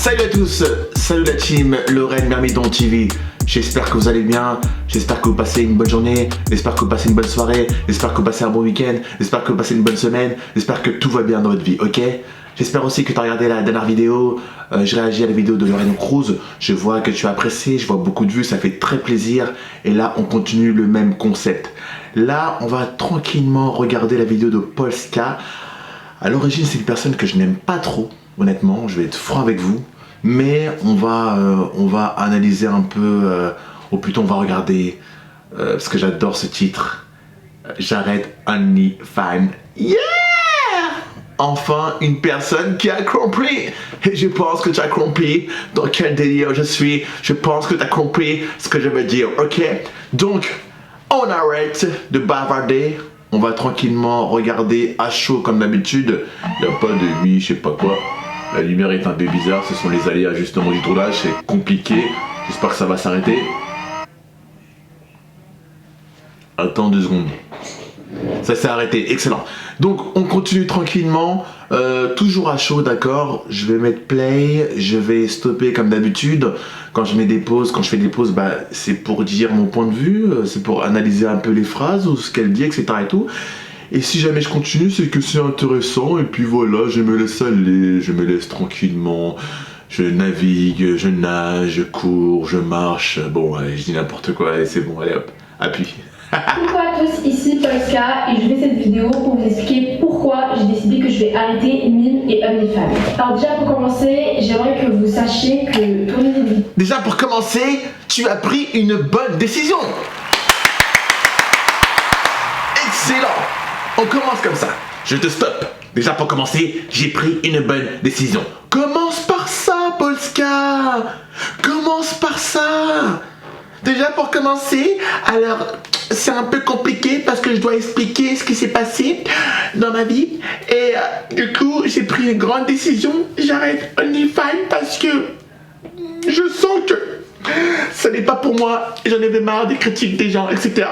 Salut à tous, salut la team Lorraine Mermidon TV. J'espère que vous allez bien, j'espère que vous passez une bonne journée, j'espère que vous passez une bonne soirée, j'espère que vous passez un bon week-end, j'espère que vous passez une bonne semaine, j'espère que tout va bien dans votre vie, ok? J'espère aussi que tu as regardé la dernière vidéo, je réagis à la vidéo de Lorraine Cruz, je vois que tu as apprécié, je vois beaucoup de vues, ça fait très plaisir. Et là, on continue le même concept. Là, on va tranquillement regarder la vidéo de Polska. À l'origine, c'est une personne que je n'aime pas trop, honnêtement, je vais être franc avec vous. Mais on va analyser un peu, ou plutôt on va regarder, parce que j'adore ce titre. J'arrête OnlyFans. Yeah! Enfin, une personne qui a compris. Et je pense que tu as compris dans quel délire je suis. Je pense que tu as compris ce que je veux dire, ok? Donc, on arrête de bavarder. On va tranquillement regarder à chaud comme d'habitude. Il n'y a pas de nuit, je sais pas quoi. La lumière est un peu bizarre, ce sont les aléas justement du tournage, c'est compliqué. J'espère que ça va s'arrêter. Attends 2 secondes. Ça s'est arrêté, excellent. Donc on continue tranquillement, toujours à chaud, d'accord. Je vais mettre play, je vais stopper comme d'habitude. Quand je mets des pauses, quand je fais des pauses, bah, c'est pour dire mon point de vue, c'est pour analyser un peu les phrases ou ce qu'elle dit, etc. et tout. Et si jamais je continue, c'est que c'est intéressant, et puis voilà, je me laisse aller, je me laisse tranquillement, je navigue, je nage, je cours, je marche, bon, allez, je dis n'importe quoi, allez, c'est bon, allez hop, appuie. Coucou à tous, ici Polska, et je fais cette vidéo pour vous expliquer pourquoi j'ai décidé que je vais arrêter Mime et OnlyFans. Alors déjà pour commencer, j'aimerais que vous sachiez que tourner des vidéos... Déjà pour commencer, tu as pris une bonne décision. Excellent. On commence comme ça, je te stoppe. Déjà pour commencer, j'ai pris une bonne décision. Commence par ça, Polska. Commence par ça. Déjà pour commencer, alors c'est un peu compliqué parce que je dois expliquer ce qui s'est passé dans ma vie. Et du coup, j'ai pris une grande décision. J'arrête OnlyFans parce que je sens que ce n'est pas pour moi. J'en avais marre des critiques des gens, etc.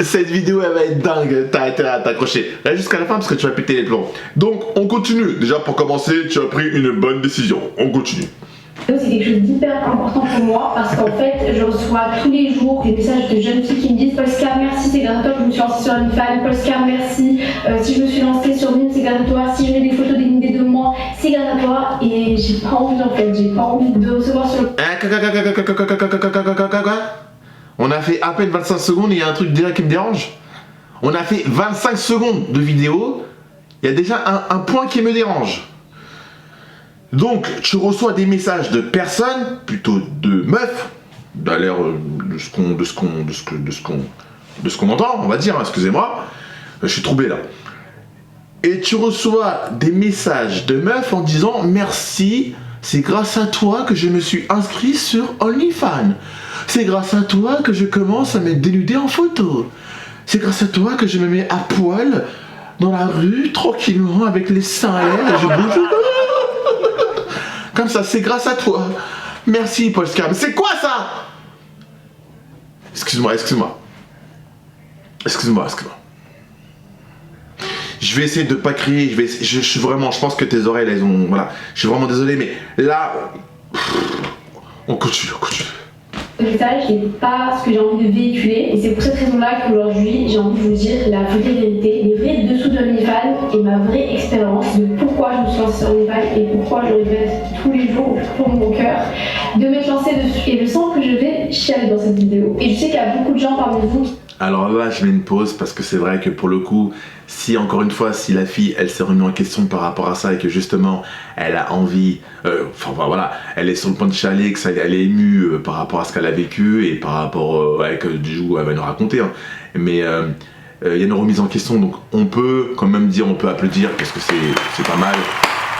Cette vidéo elle va être dingue, t'as intérêt à t'accrocher. Reste jusqu'à la fin parce que tu vas péter les plombs. Donc on continue. Déjà pour commencer, tu as pris une bonne décision. On continue. C'est quelque chose d'hyper important pour moi parce qu'en fait je reçois tous les jours des messages de jeunes filles qui me disent Polska merci c'est grâce à toi que je me suis lancée sur OnlyFans, Polska merci, si je me suis lancée sur Mime c'est grâce à toi, si je mets des photos dénudées de moi c'est grâce à toi et j'ai pas envie en fait, j'ai pas envie de recevoir sur le... On a fait à peine 25 secondes et il y a un truc déjà qui me dérange. On a fait 25 secondes de vidéo, il y a déjà un point qui me dérange. Donc, tu reçois des messages de personnes, plutôt de meufs, à l'air de ce qu'on entend, on va dire, hein, excusez-moi, je suis troublé là. Et tu reçois des messages de meufs en disant merci, c'est grâce à toi que je me suis inscrit sur OnlyFans. C'est grâce à toi que je commence à me dénuder en photo. C'est grâce à toi que je me mets à poil dans la rue tranquillement avec les seins à l'air et je bouge. Comme ça, c'est grâce à toi. Merci, Polska. Mais c'est quoi ça? Excuse-moi. Je vais essayer de pas crier. Je suis vraiment. Je pense que tes oreilles, elles ont. Voilà. Je suis vraiment désolé, mais là, on continue. Le message n'est pas ce que j'ai envie de véhiculer et c'est pour cette raison-là qu'aujourd'hui j'ai envie de vous dire la vraie vérité, les vrais dessous de OnlyFans et ma vraie expérience de pourquoi je me suis lancée sur OnlyFans et pourquoi je regrette tous les jours au plus profond de mon cœur de m'être lancée dessus et je sens que je vais chialer dans cette vidéo. Et je sais qu'il y a beaucoup de gens parmi vous qui... Alors là, je mets une pause parce que c'est vrai que pour le coup, si encore une fois, si la fille, elle s'est remise en question par rapport à ça et que justement, elle a envie, voilà, elle est sur le point de chialer, elle est émue par rapport à ce qu'elle a vécu et par rapport, que du coup, elle va nous raconter. Hein. Mais il y a une remise en question, donc on peut quand même dire, on peut applaudir parce que c'est pas mal.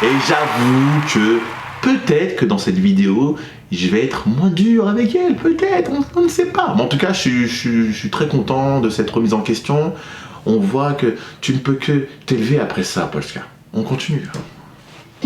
Et j'avoue que peut-être que dans cette vidéo, je vais être moins dur avec elle, peut-être, on ne sait pas. Mais en tout cas, je suis très content de cette remise en question. On voit que tu ne peux que t'élever après ça, Polska. On continue.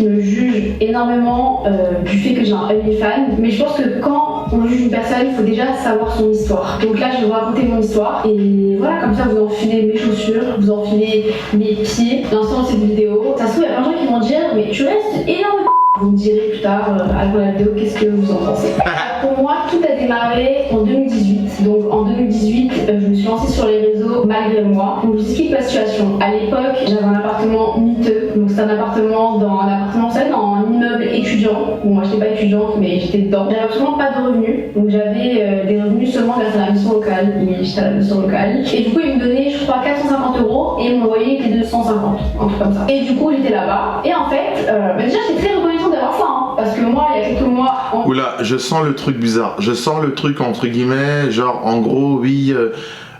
me juge énormément du fait que j'ai un OnlyFans, mais je pense que quand on juge une personne, il faut déjà savoir son histoire. Donc là, je vais vous raconter mon histoire et voilà, comme ça vous enfilez mes chaussures, vous enfilez mes pieds. Dans le sens de cette vidéo, ça se trouve, il y a plein de gens qui vont dire mais tu restes énorme. Vous me direz plus tard, avant la vidéo, qu'est-ce que vous en pensez. Pour moi, tout a démarré en 2018. Donc en 2018, je me suis lancée sur les réseaux malgré moi. Donc je vous explique la situation. À l'époque, j'avais un appartement miteux. Donc c'est un appartement dans un immeuble étudiant. Bon, moi j'étais pas étudiante, mais j'étais dedans. J'avais absolument pas de revenus. Donc j'avais des revenus seulement grâce à la mission locale. Oui, j'étais à la mission locale. Et du coup, ils me donnaient, je crois, 450 € et ils m'envoyaient que 250, un truc comme ça. Et du coup, j'étais là-bas. Et en fait, déjà, j'étais très reconnaissante d'avoir ça, hein, parce que moi, il y a quelques mois. Oula, je sens le truc bizarre. Je sens le truc entre guillemets, genre en gros, oui.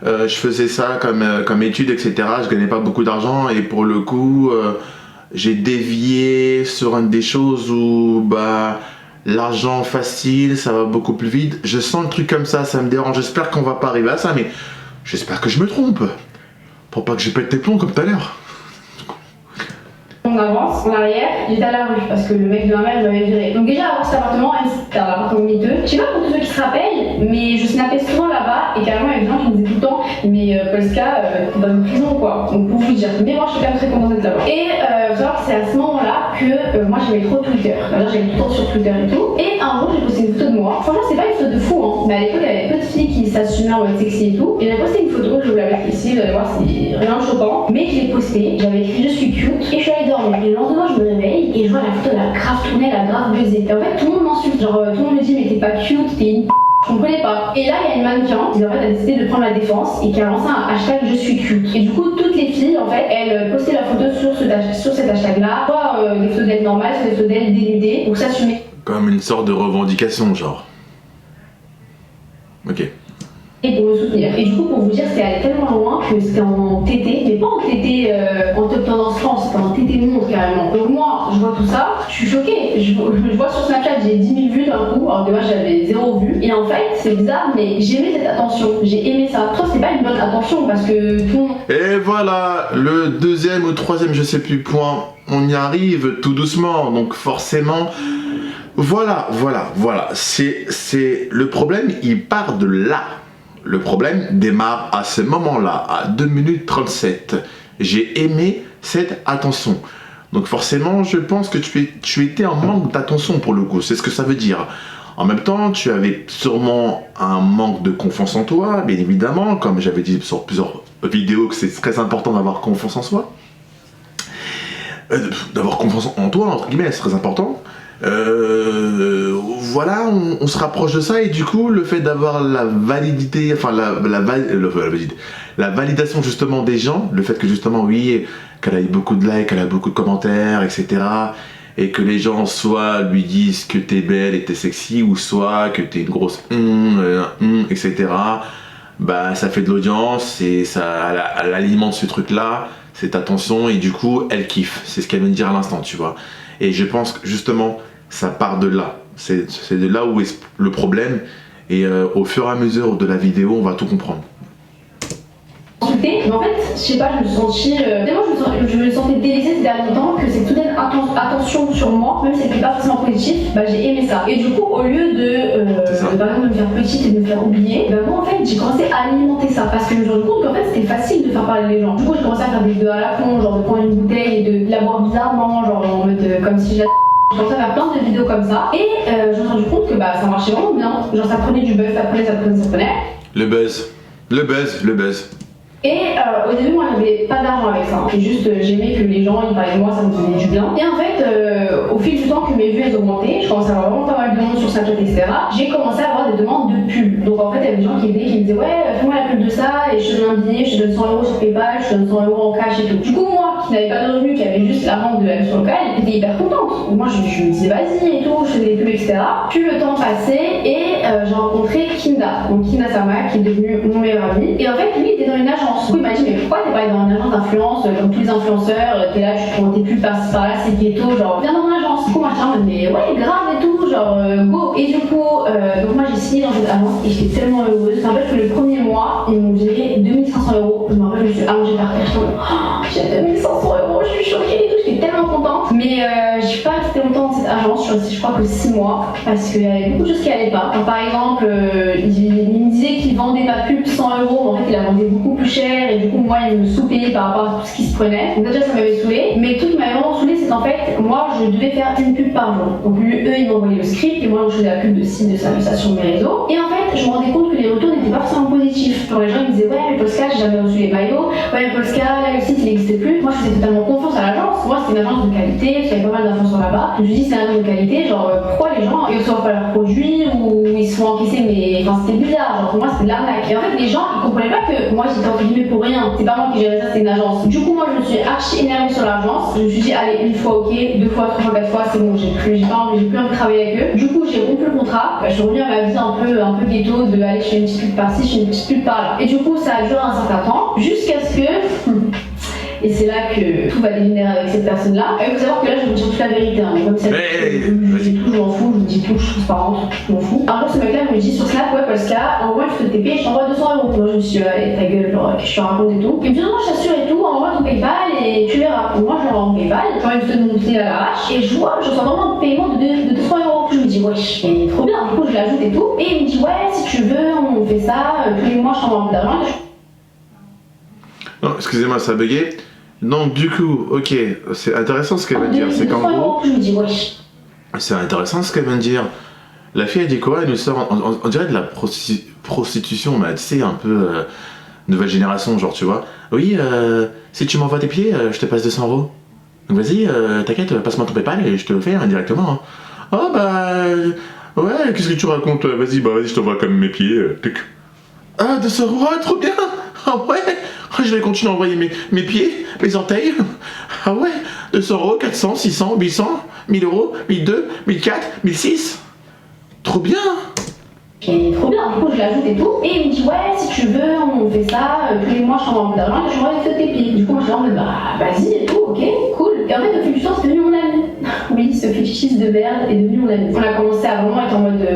Je faisais ça comme étude, etc. Je gagnais pas beaucoup d'argent et pour le coup, j'ai dévié sur une des choses où bah l'argent facile, ça va beaucoup plus vite. Je sens le truc comme ça me dérange. J'espère qu'on va pas arriver à ça, mais j'espère que je me trompe. Pour pas que je pète tes plombs comme tout à l'heure. On avance, en arrière, j'étais à la rue parce que le mec de ma mère m'avait viré. Donc déjà avoir cet appartement, c'était un appartement miteux. Je sais pas pour tous ceux qui se rappellent, mais je snappais souvent là-bas et carrément il y avait des gens qui me disaient tout le temps mais Polska, t'es dans une prison quoi. Donc pour vous dire, mais moi je suis quand même très contente d'être là-bas. Et faut savoir que c'est à ce moment-là que moi j'aimais trop Twitter. D'ailleurs j'allais tout le temps sur Twitter et tout. Et un jour j'ai posté une photo de moi. Franchement c'est pas une photo de fou hein, mais à l'époque il y avait peu de filles qui s'assumaient en mode sexy et tout. Et j'ai posté une photo, je vous la mets ici, vous allez voir c'est rien de choquant. Mais je l'ai postée, j'avais écrit je suis cute et je suis allée dormir. Et le lendemain je me réveille et je vois la photo de la grave tournée, la grave buzzée. Et en fait tout le monde m'insulte, genre tout le monde me dit mais t'es pas cute, t'es une je comprenais pas. Et là il y a une mannequin qui en fait a décidé de prendre la défense et qui a lancé un hashtag je suis cute. Et du coup toutes les filles en fait elles postaient la photo sur cet hashtag là, soit des photos d'elles normales, soit des photos d'elles dénudées pour s'assumer. Comme une sorte de revendication genre. Ok. Et pour me soutenir. Et du coup, pour vous dire, c'est allé tellement loin que c'était en TT, mais pas en TT en top tendance France, c'était en TT monde carrément. Donc moi, je vois tout ça, je suis choquée. Je vois sur Snapchat, j'ai 10 000 vues d'un coup, alors que moi j'avais 0 vues. Et en fait, c'est bizarre, mais j'aimais cette attention, j'ai aimé ça. Toi, c'est pas une bonne attention parce que tout le monde. Et voilà, le deuxième ou troisième, je sais plus, point. On y arrive tout doucement, donc forcément. Voilà. C'est le problème, il part de là. Le problème démarre à ce moment-là, à 2 minutes 37. J'ai aimé cette attention. Donc forcément, je pense que tu étais en manque d'attention pour le coup. C'est ce que ça veut dire. En même temps, tu avais sûrement un manque de confiance en toi, bien évidemment. Comme j'avais dit sur plusieurs vidéos que c'est très important d'avoir confiance en soi. D'avoir confiance en toi, entre guillemets, c'est très important. Voilà, on se rapproche de ça et du coup le fait d'avoir la validité, enfin la validation justement des gens, le fait que justement oui, qu'elle a eu beaucoup de likes, qu'elle a beaucoup de commentaires, etc. Et que les gens soit lui disent que t'es belle et t'es sexy ou soit que t'es une grosse etc. Bah ça fait de l'audience et ça elle alimente ce truc là, cette attention et du coup elle kiffe, c'est ce qu'elle vient de dire à l'instant, tu vois. Et je pense que justement, ça part de là. C'est de là où est le problème. Et au fur et à mesure de la vidéo, on va tout comprendre. Mais en fait, je sais pas, je me suis sentie. Tellement je me sentais délaissée ces derniers temps que cette soudaine attention sur moi, même si elle n'était pas forcément positive, bah j'ai aimé ça. Et du coup, au lieu par exemple, de me faire petite et de me faire oublier, bah moi en fait, j'ai commencé à alimenter ça. Parce que je me suis rendu compte qu'en fait, c'était facile de faire parler les gens. Du coup, j'ai commencé à faire des vidéos à la con, genre de prendre une bouteille et de la boire bizarrement, genre en mode comme si j'avais. J'ai commencé à faire plein de vidéos comme ça et je me suis rendu compte que bah, ça marchait vraiment bien. Genre ça prenait du buzz, ça prenait. Le buzz. Et au début, moi j'avais pas d'argent avec ça. C'est juste, j'aimais que les gens ils parlaient de moi, ça me faisait du bien. Et en fait, au fil du temps que mes vues elles augmentaient, je commençais à avoir vraiment pas mal de monde sur Snapchat, etc. J'ai commencé à avoir des demandes de pub. Donc en fait, il y avait des gens qui venaient qui me disaient ouais, fais-moi la pub de ça et je te donne un billet, je te donne 100 € sur PayPal, je te donne 100 € en cash et tout. Du coup, moi qui n'avais pas de revenus, qui avait juste la vente de la mission locale, j'étais hyper contente. Moi je me disais vas-y et tout, je faisais des pubs, etc. Puis le temps passait et j'ai rencontré Kinda. Donc Kinda Sama qui est devenu mon meilleur ami. Et en fait, lui il était dans une agence. Du coup, il m'a dit mais pourquoi t'es pas dans une agence d'influence comme tous les influenceurs, t'es là, t'es plus par là, c'est ghetto, genre viens dans mon agence. Du coup moi j'étais en mode mais ouais grave et tout, genre go. Et du coup donc moi j'ai signé dans cette agence et j'étais tellement heureuse. En fait que le premier mois ils m'ont viré 2500 €. Je me rappelle, je me suis allongée par terre, j'ai 2500 €, je suis choquée et tout, j'étais tellement contente. Mais je suis pas restée longtemps dans cette agence, je suis restée je crois que 6 mois parce qu'il y avait beaucoup de choses qui allaient pas. Donc, par exemple il me disait qu'il vendait ma pub 100 €, mais en fait il la vendait beaucoup plus cher et du coup moi il me sous-payait par rapport à tout ce qui se prenait. Donc déjà ça m'avait saoulée, mais le truc qui m'avait vraiment saoulée c'est qu'en fait, moi, je devais faire une pub par jour. Donc, eux, ils m'envoyaient le script et moi, je faisais la pub de ci, de ça sur mes réseaux. Et en fait, je me rendais compte que les retours n'étaient pas forcément positifs. Genre, les gens, ils me disaient, ouais, mais Polska, j'ai jamais reçu les maillots. Ouais, mais Polska, là, le site, il n'existait plus. Moi, je faisais totalement confiance à l'agence. Moi, c'était une agence de qualité, il y avait pas mal d'infos là-bas. Je me suis dit, c'est une agence de qualité, genre, pourquoi les gens, ils reçoivent pas leurs produits ou ils se font encaisser, mais enfin, c'était bizarre. Genre, pour moi, c'était de l'arnaque. Et en fait, les gens, ils comprenaient pas que moi, j'étais entre guillemets pour rien. C'est pas moi qui gérais ça, c'est une agence. Du coup, moi, je me suis archi énervée sur l'agence. Je me suis dit, allez, une fois, ok, deux fois, trois fois, quatre fois, c'est bon, j'ai plus envie de travailler avec eux. Du coup, j'ai rompu le contrat. Je suis revenue à ma vie un peu ghetto de aller chez une petite pub par-ci, chez une petite pub par-là. Et du coup, ça a duré un certain temps, jusqu'à ce que. Et c'est là que tout va dégénérer avec cette personne-là. Il faut savoir que là, je me dis toute la vérité. Hein. Comme ça, je dis tout, je m'en fous, je dis tout, je suis transparente, je m'en fous. Un jour, ce mec-là me dit sur Snap, ouais, parce que là, envoie une photo de TP et je t'envoie 200 €. Moi, je me suis dit, allez, ta gueule, genre, que je te raconte et tout. Il me dit, non, je t'assure et tout, envoie ton PayPal et tu verras. Moi, je l'envoie mon PayPal, j'envoie une photo de mon pied à l'arrache et je vois, je reçois vraiment un paiement de 200 €. Je me dis, wesh, mais trop bien. Du coup, je l'ajoute et tout. Et il me dit, ouais, si tu veux, on fait ça, tous les mois, je t'envoie un peu d'argent. Non, excusez-moi, ça a bugué. Donc du coup, ok, c'est intéressant ce qu'elle vient de dire, c'est qu'en gros, je me dis, wesh. C'est intéressant ce qu'elle vient de dire. La fille elle dit quoi? Elle nous sort, on dirait de la prostitution, mais tu sais, un peu nouvelle génération, genre tu vois. Oui, si tu m'envoies tes pieds, je te passe 200 €. Donc vas-y, t'inquiète, passe-moi ton PayPal et je te le fais indirectement. Hein. Oh bah, ouais, qu'est-ce que tu racontes? Vas-y, je t'envoie comme mes pieds. Ah, 200 €, trop bien! Ah ouais! Je vais continuer à envoyer mes pieds, mes orteils. Ah ouais, 200 €, 400, 600, 800, 1000 €, 1002, 1004, 1006. Trop bien. Et trop bien, du coup je l'ajoute et tout. Et il me dit ouais, si tu veux, on fait ça, tous les mois je t'envoie un peu d'argent et je t'envoie tes pieds. Du coup moi je suis en mode bah vas-y et tout, ok, cool. Et en fait au fil du temps c'est devenu mon ami. Oui, ce fétichiste de merde est devenu mon ami. On a commencé à vraiment être en mode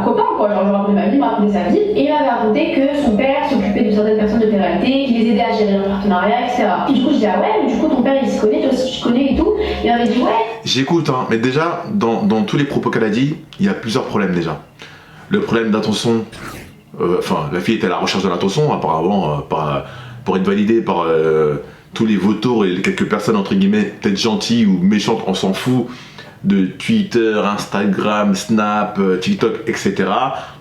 copain quoi, genre je racontais ma vie, il m'a raconté sa vie. Et il m'avait raconté que son père s'occupait de certaines personnes de télé-réalité, qu'il les aidait à gérer leur partenariat, etc. Et du coup je dis ah ouais, mais du coup ton père il se connaît, toi aussi tu te connais et tout. Et il m'avait dit ouais. J'écoute hein, mais déjà dans tous les propos qu'elle a dit, il y a plusieurs problèmes déjà. Le problème d'intention, la fille était à la recherche de l'intention, apparemment, pour être validée par tous les vautours et les quelques personnes, entre guillemets, peut-être gentilles ou méchantes, on s'en fout, de Twitter, Instagram, Snap, TikTok, etc.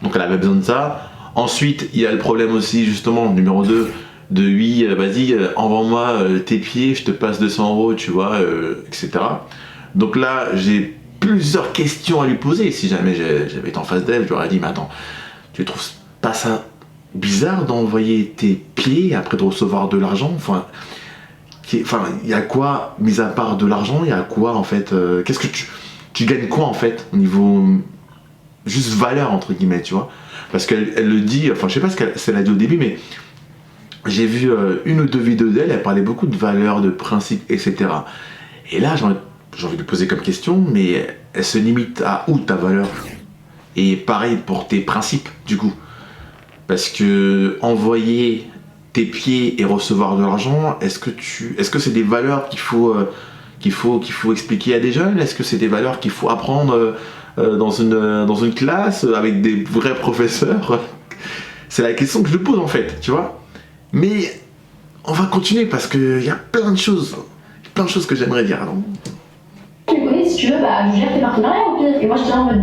Donc elle avait besoin de ça. Ensuite, il y a le problème aussi, justement, numéro 2, de oui, vas-y, envoie-moi tes pieds, je te passe 200 €, tu vois, etc. Donc là, j'ai plusieurs questions à lui poser. Si jamais j'avais été en face d'elle, je lui aurais dit mais attends, tu trouves pas ça bizarre d'envoyer tes pieds après de recevoir de l'argent? Enfin, il y a quoi, mis à part de l'argent, il y a quoi en fait? Qu'est-ce que tu gagnes quoi en fait au niveau juste valeur entre guillemets, tu vois? Parce qu'elle le dit, enfin je sais pas ce qu'elle a dit au début, mais j'ai vu une ou deux vidéos d'elle, elle parlait beaucoup de valeurs, de principes, etc. Et là j'ai envie de poser comme question, mais elle se limite à où ta valeur? Et pareil pour tes principes, du coup. Parce que envoyer tes pieds et recevoir de l'argent, est-ce que c'est des valeurs qu'il faut expliquer à des jeunes? Est-ce que c'est des valeurs qu'il faut apprendre dans une classe avec des vrais professeurs? C'est la question que je pose en fait, tu vois. Mais on va continuer parce qu'il y a plein de choses que j'aimerais dire. Alors, si tu veux, je gère tes partenariats au pire. Et moi, je suis en mode,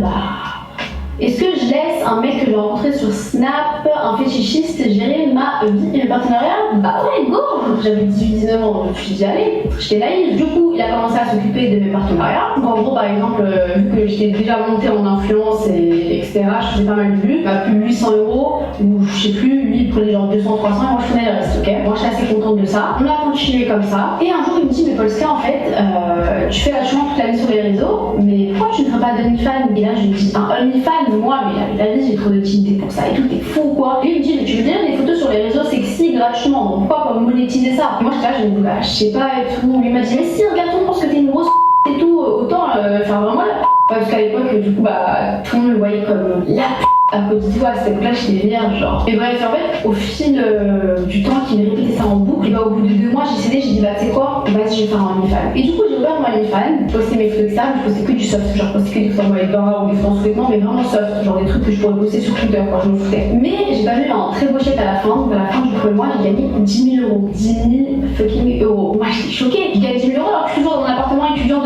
est-ce que je laisse un mec que j'ai rencontré sur Snap, un fétichiste, gérer ma vie et mes partenariats? Bah ouais, go! J'avais 18-19 ans, je me suis dit, allez, j'étais naïve. Du coup, il a commencé à s'occuper de mes partenariats. Donc en gros, par exemple, vu que j'étais déjà montée en influence etc., je faisais pas mal de vues, plus 800 €, ou je sais plus, lui il prenait genre 200, 300, et moi je prenais le reste, ok? Moi j'étais assez contente de ça. On a continué comme ça. Et un jour, il me dit, mais Polska, en fait, tu fais vachement toute l'année sur les réseaux, mais pourquoi tu ne ferais pas d'OnlyFans? Et là, je lui dis, un OnlyFans, moi, mais la vie, j'ai trop d'utilité pour ça et tout, t'es fou quoi. Et il me dit, mais tu veux dire des photos sur les réseaux sexy gratuitement, donc pourquoi pas monétiser ça? Et moi, j'étais là, je me dis, je sais pas et tout. Il m'a dit, mais si, regarde, on pense que t'es une grosse et tout, autant faire vraiment la parce qu'à l'époque, du coup, tout le monde me voyait comme la à côté de toi, à cette époque-là, j'étais vierge, genre. Et bref, en fait, au fil du temps qu'il me répétait ça en boucle, et au bout de 2 mois, j'ai cédé, j'ai dit, tu sais quoi, vas-y, je vais faire un OnlyFans. Et du coup, j'ai ouvert mon OnlyFans, posté mes photos, etc., mais je postais que du soft, genre, je postais que des photos en maillot de bain ou des photos en sous-vêtements, mais vraiment soft, genre des trucs que je pourrais poster sur Twitter, quoi, je m'en foutais. Mais j'ai pas vu un très beau chèque à la fin, donc à la fin du premier mois, j'ai gagné 10 000 €. 10 000 fucking euros. Moi, j'étais choquée, je gagne 10 000 € alors que je suis toujours dans mon appartement étudiant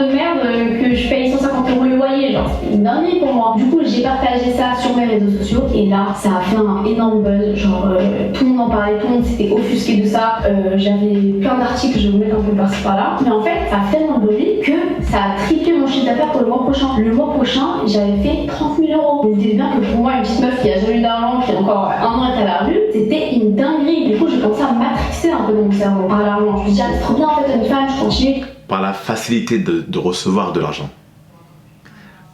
une dinguerie pour moi. Du coup, j'ai partagé ça sur mes réseaux sociaux et là, ça a fait un énorme buzz. Genre, tout le monde en parlait, tout le monde s'était offusqué de ça. J'avais plein d'articles, je vais vous mettre un peu par-ci par-là. Mais en fait, ça a tellement de bruit que ça a triplé mon chiffre d'affaires pour le mois prochain. Le mois prochain, j'avais fait 30 000 €. Vous dites bien que pour moi, une petite meuf qui a jamais eu d'argent, qui encore un an est à la rue, c'était une dinguerie. Du coup, j'ai commencé à matrixer un peu dans mon cerveau par l'argent. Je me suis dit, ah, c'est trop bien en fait, OnlyFans, je continue. Par la facilité de recevoir de l'argent.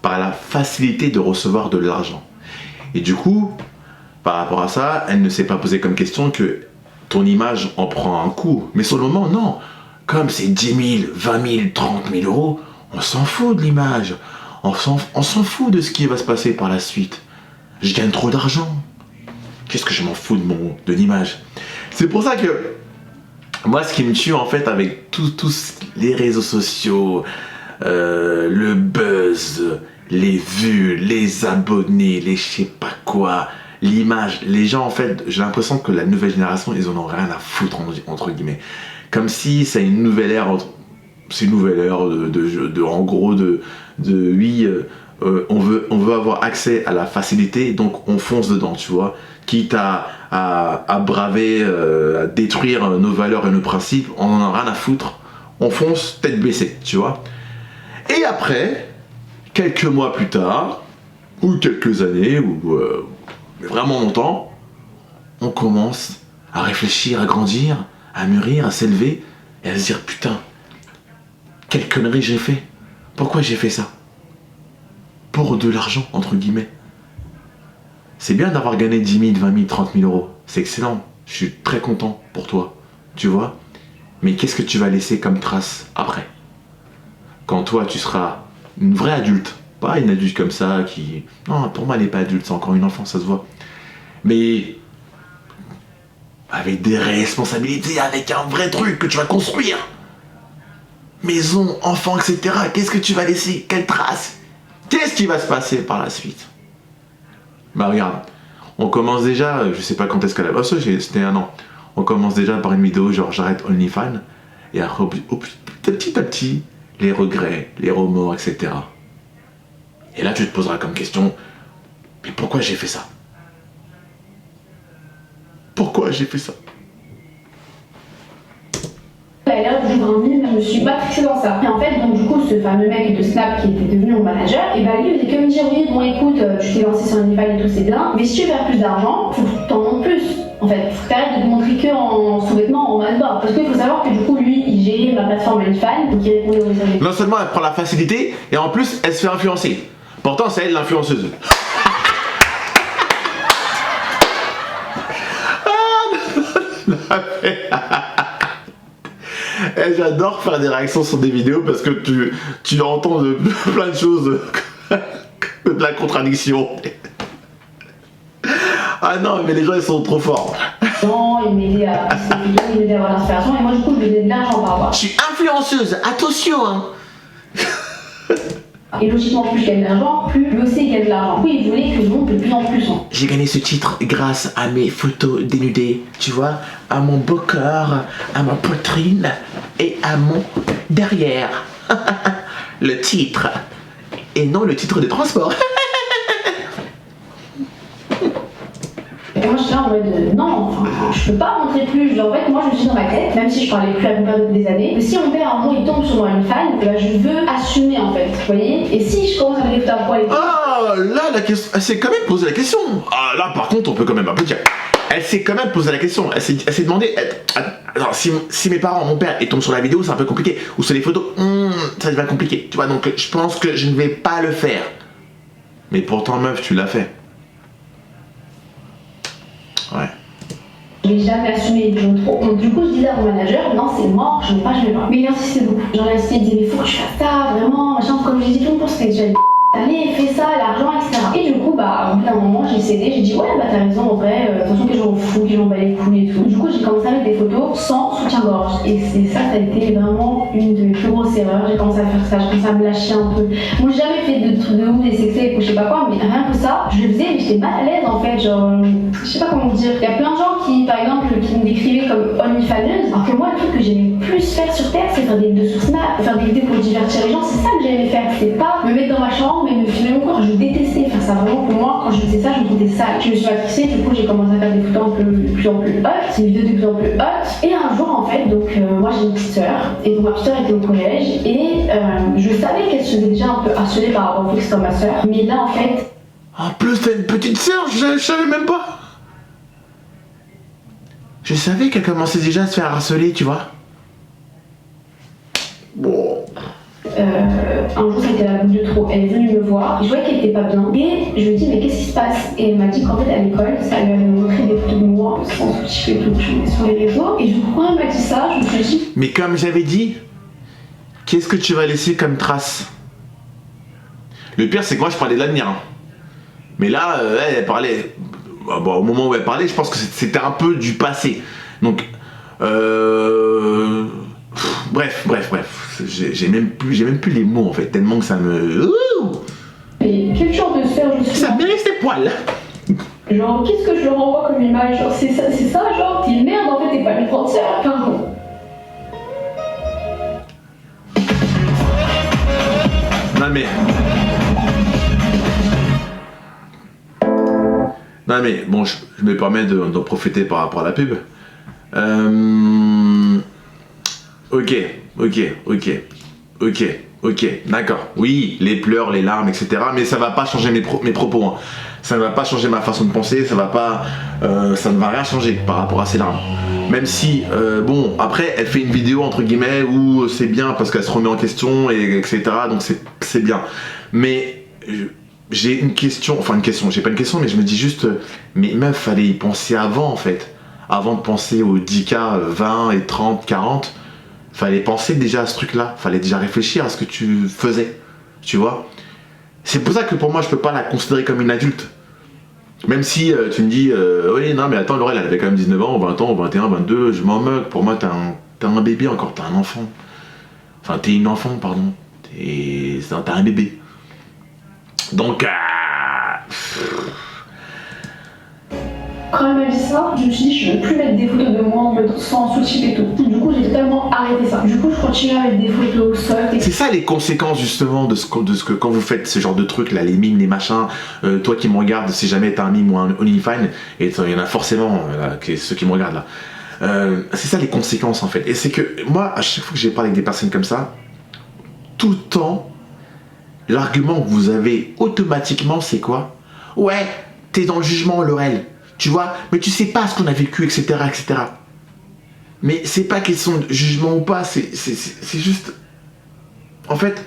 Par la facilité de recevoir de l'argent. Et du coup, par rapport à ça, elle ne s'est pas posé comme question que ton image en prend un coup. Mais sur le moment, non. Comme c'est 10 000, 20 000, 30 000 €, on s'en fout de l'image. On s'en fout de ce qui va se passer par la suite. Je gagne trop d'argent. Qu'est-ce que je m'en fous de l'image? C'est pour ça que moi, ce qui me tue en fait avec tous les réseaux sociaux, le buzz, les vues, les abonnés, les je sais pas quoi, l'image, les gens en fait, j'ai l'impression que la nouvelle génération, ils en ont rien à foutre entre guillemets. Comme si c'est une nouvelle ère, c'est une nouvelle ère en gros oui, on veut avoir accès à la facilité, donc on fonce dedans, tu vois, quitte à braver, à détruire nos valeurs et nos principes, on en a rien à foutre, on fonce tête baissée, tu vois. Et après, quelques mois plus tard, ou quelques années, ou vraiment longtemps, on commence à réfléchir, à grandir, à mûrir, à s'élever, et à se dire putain, quelle connerie j'ai fait. Pourquoi j'ai fait ça? Pour de l'argent, entre guillemets. C'est bien d'avoir gagné 10 000, 20 000, 30 000 €. C'est excellent. Je suis très content pour toi. Tu vois? Mais qu'est-ce que tu vas laisser comme trace après? Quand toi, tu seras une vraie adulte. Pas une adulte comme ça qui... Non, pour moi, elle n'est pas adulte. C'est encore une enfant, ça se voit. Mais... avec des responsabilités, avec un vrai truc que tu vas construire. Maison, enfant, etc. Qu'est-ce que tu vas laisser? Quelle trace? Qu'est-ce qui va se passer par la suite? Bah regarde, on commence déjà, je sais pas quand est-ce qu'elle a... Oh ça, c'était un an. On commence déjà par une vidéo genre j'arrête OnlyFans. Et après, petit à petit, les regrets, les remords, etc. Et là, tu te poseras comme question, mais pourquoi j'ai fait ça? Pourquoi j'ai fait ça? Elle a l'air de jouer un film, je me suis matrixée dans ça. Et en fait, donc du coup, ce fameux mec de Snap qui était devenu mon manager, et bah lui, il faisait que me dire oui, bon écoute, tu t'es lancé sur OnlyFans et tout, c'est bien, mais si tu veux faire plus d'argent, faut que t'en montres plus. En fait, faut que t'arrêtes de te montrer que en sous-vêtements, en mannequin. Parce qu'il faut savoir que du coup, lui, il gérait ma plateforme OnlyFans, donc il répondait aux messages. Non seulement elle prend la facilité, et en plus, elle se fait influencer. Pourtant, c'est elle l'influenceuse. Et j'adore faire des réactions sur des vidéos parce que tu entends plein de choses, de la contradiction. Ah non, mais les gens ils sont trop forts. Non, il m'aidait à avoir l'inspiration et moi du coup je lui donnais de l'argent par mois. Je suis influenceuse, attention hein. Et logiquement, plus je gagne de l'argent, plus lui aussi il gagne de l'argent. Oui, il voulait que je monte de plus en plus. Hein. J'ai gagné ce titre grâce à mes photos dénudées, tu vois, à mon beau corps, à ma poitrine et à mon derrière. Le titre. Et non le titre de transport. Et moi je suis là en mode non, enfin, je peux pas montrer plus. Genre, en fait, moi je me suis dans ma tête, même si je parlais plus à mon père depuis des années, que si mon père un jour il tombe sur moi une fan, bah, je veux assumer en fait, vous voyez. Et si je commence à faire des photos à poil et tout. Ah là la question, elle s'est quand même posé la question. Ah là par contre on peut quand même un peu dire. Elle s'est quand même posé la question. Elle s'est demandé. Alors si mes parents, mon père, ils tombent sur la vidéo, c'est un peu compliqué. Ou sur les photos, ça devient compliqué. Tu vois, donc je pense que je ne vais pas le faire. Mais pourtant meuf, tu l'as fait. Ouais. Je l'ai jamais assumé, j'en ai trop honte. Du coup, je disais à mon manager, non, c'est mort, je ne vais pas. Mais il insistait beaucoup. J'en ai insisté, il disait, mais faut que tu fasses ça, vraiment. Machin, comme j'ai dit, tout le monde pense que c'est déjà allez, fais ça, l'argent, etc. Et du coup, bah, au bout d'un moment, j'ai cédé, j'ai dit, ouais, bah, t'as raison, en vrai, de toute façon, que je m'en fous, que je m'en bats les couilles et tout. Du coup, j'ai commencé à mettre des photos sans soutien-gorge. Et ça a été vraiment une de mes plus grosses erreurs. J'ai commencé à faire ça, j'ai commencé à me lâcher un peu. Moi, j'ai jamais fait de trucs de ouf, des sexés, ou je sais pas quoi, mais rien que ça, je le faisais, mais j'étais mal à l'aise, en fait. Genre, je sais pas comment dire. Il y a plein de gens gens qui, par exemple, qui me décrivaient comme OnlyFaneuse, alors que moi, le truc que j'aimais le plus faire sur Terre, c'est faire des vidéos sur Snap, faire des vidéos pour divertir les gens, c'est ça que j'aimais faire. C'est pas me mettre dans ma chambre et me filmer mon corps. Je détestais faire ça. Vraiment, pour moi, quand je faisais ça, je me sentais sale. Je me suis matrixée, du coup, j'ai commencé à faire des photos de plus en plus hautes, des vidéos de plus en plus hautes. Et un jour, en fait, donc, moi j'ai une petite sœur, et donc ma petite sœur était au collège, et je savais qu'elle se faisait déjà un peu harceler par rapport au fait que c'était ma sœur. Mais là, en fait. En plus, t'as une petite sœur, je savais même pas. Je savais qu'elle commençait déjà à se faire harceler, tu vois. Bon. Un jour, c'était la goutte de trop. Elle est venue me voir, je voyais qu'elle était pas bien. Et je lui ai dit, mais qu'est-ce qui se passe? Et elle m'a dit qu'en fait, à l'école, ça lui avait montré des photos de moi, sans souci et tout, sur les réseaux. Et du coup, quand elle m'a dit ça, je me suis dit. Mais comme j'avais dit, qu'est-ce que tu vas laisser comme trace? Le pire, c'est que moi, je parlais de l'avenir. Hein. Mais là, elle parlait. Bon, au moment où elle parlait, je pense que c'était un peu du passé. Donc, bref. J'ai même plus les mots en fait, tellement que ça me. Mais quel genre de sœur je suis? Ça mérite tes poils. Genre, qu'est-ce que je leur envoie comme image? Genre, c'est ça, genre, t'es une merde en fait, t'es pas une grande sœur. Pardon. Non mais, bon, je me permets d'en profiter par rapport à la pub. Ok, d'accord. Oui, les pleurs, les larmes, etc. Mais ça va pas changer mes propos. Hein. Ça ne va pas changer ma façon de penser. Ça ne va rien changer par rapport à ces larmes. Même si, bon, après, elle fait une vidéo entre guillemets où c'est bien parce qu'elle se remet en question, etc. Donc c'est bien. Mais j'ai une question, j'ai pas une question, mais je me dis juste, mais meuf, fallait y penser avant en fait. Avant de penser aux 10K, 20 et 30, 40. Fallait penser déjà à ce truc-là, fallait déjà réfléchir à ce que tu faisais, tu vois. C'est pour ça que pour moi, je peux pas la considérer comme une adulte. Même si tu me dis, oui, non, mais attends, Laurel, elle avait quand même 19 ans, 20 ans, 21, 22, je m'en moque. Pour moi, t'es un bébé encore, t'es un enfant. Enfin, t'es une enfant, pardon. T'as un bébé. Donc, Quand elle m'a dit ça, je me suis dit je veux plus mettre des photos de moi en mode sans sous-type et tout. Du coup j'ai totalement arrêté ça. Du coup je continue à mettre des photos soft. C'est ça les conséquences justement de ce que quand vous faites ce genre de trucs là, les mimes, les machins. Toi qui me regardes, si jamais t'as un mime ou un OnlyFans, et il y en a forcément là, ceux qui me regardent là. C'est ça les conséquences en fait. Et c'est que moi à chaque fois que j'ai parlé avec des personnes comme ça, tout le temps, l'argument que vous avez automatiquement c'est quoi? Ouais, t'es dans le jugement Laurel. Tu vois, mais tu sais pas ce qu'on a vécu, etc., etc. Mais c'est pas question de jugement ou pas, c'est juste... En fait,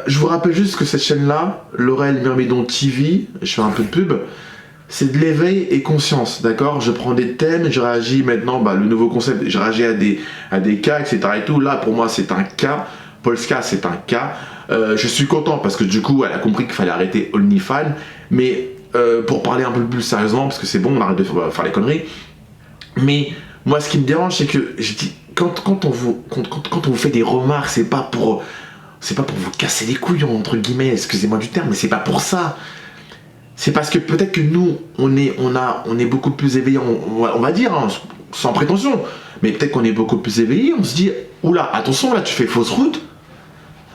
je vous rappelle juste que cette chaîne-là, Laurel Myrmidon TV, je fais un peu de pub, c'est de l'éveil et conscience, d'accord? Je prends des thèmes, je réagis maintenant, le nouveau concept, je réagis à des cas, etc. et tout. Là, pour moi, c'est un cas. Polska, c'est un cas. Je suis content parce que du coup, elle a compris qu'il fallait arrêter OnlyFans, mais... pour parler un peu plus sérieusement, parce que c'est bon, on arrête de faire les conneries. Mais moi, ce qui me dérange, c'est que je dis, quand on vous fait des remarques, c'est pas pour vous casser les couilles entre guillemets, excusez-moi du terme, mais c'est pas pour ça. C'est parce que peut-être que nous, on est beaucoup plus éveillés, on va dire, hein, sans prétention, mais peut-être qu'on est beaucoup plus éveillés. On se dit, oula, attention, là, tu fais fausse route.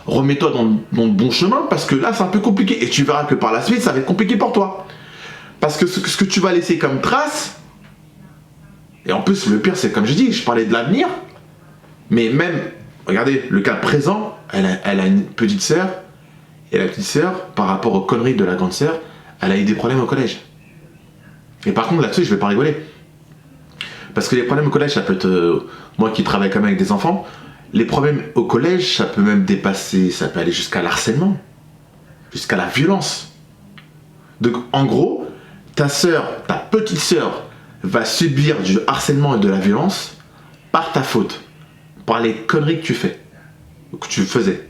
Remets-toi dans le bon chemin parce que là c'est un peu compliqué et tu verras que par la suite ça va être compliqué pour toi parce que ce que tu vas laisser comme trace, et en plus le pire c'est comme je dis, je parlais de l'avenir, mais même regardez le cas présent, elle a une petite sœur et la petite sœur par rapport aux conneries de la grande sœur, elle a eu des problèmes au collège. Et par contre là-dessus je vais pas rigoler parce que les problèmes au collège ça peut être moi qui travaille quand même avec des enfants. Les problèmes au collège, ça peut même dépasser, ça peut aller jusqu'à l'harcèlement, jusqu'à la violence. Donc en gros, ta petite sœur, va subir du harcèlement et de la violence par ta faute, par les conneries que tu faisais,